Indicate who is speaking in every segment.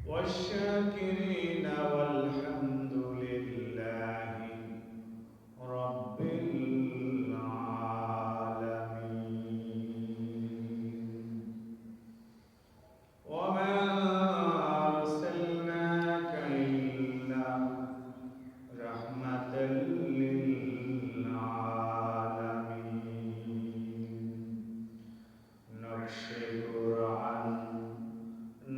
Speaker 1: والشاكرين والحمد لله رب العالمين. وما أرسلناك إلا رحمة للعالمين. نقشے قرآن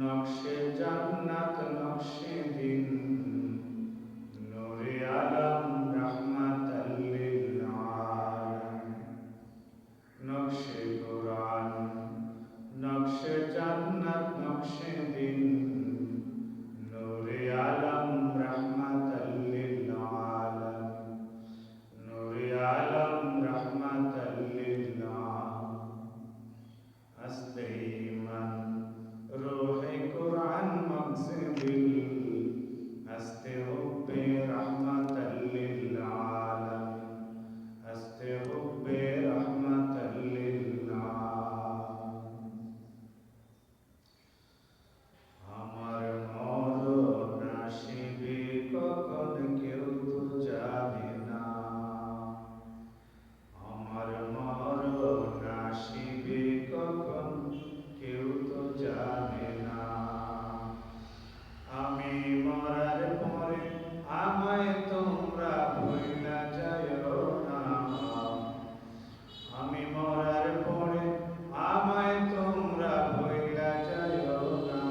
Speaker 1: نقشے جنت نقشے دن نور عالم رحمت للعالمین. نقشے قرآن نقشے جنت نقشے دن نور عالم رحمت للعالمین. نور عالم رحمت للعالمین. ہستے ایمان روح قرآن مغز دل ہستے حب رحمت للعالمین. ہستے حب رحمت للعالمین. আমার মরণ আসিবে কখন কেউ তো জানে না. আমার মরণ আসিবে কখন কেউ তো জানে না. আমি মরার পরে আমায় তোমরা ভুইলা যাইও না. আমি মরার পরে আমায় তোমরা ভুইলা যাইও না.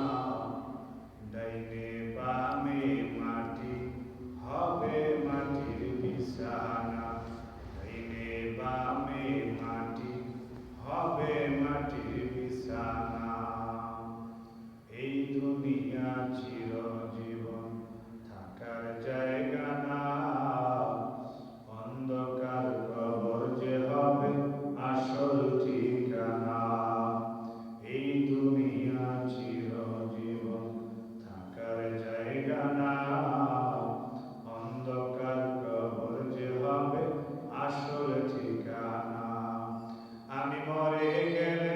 Speaker 1: ডাইনে বামে মাটি হবে মাটির বিছানা. ডাইনে বামে মাটি হবে মাটির বিছানা. এই দুনিয়া চিরজীবন থাকার জায়গা না. অন্ধকার কবর যে হবে আসল ঠিকানা. এই দুনিয়া চিরজীবন থাকার জায়গা না. অন্ধকার কবর যে হবে আসল ঠিকানা. আমি মরে গেলে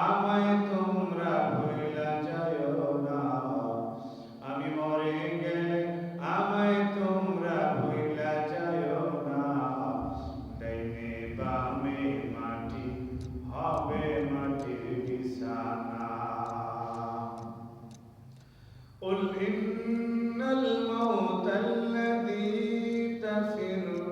Speaker 1: আমায় তোমরা ভুইলা যাইও না. আমি মরে গেলে আমায় তোমরা ভুইলা যাইও না. ডাইনে বামে মাটি হবে মাটির বিছানা. قل إن الموت الذي تفرون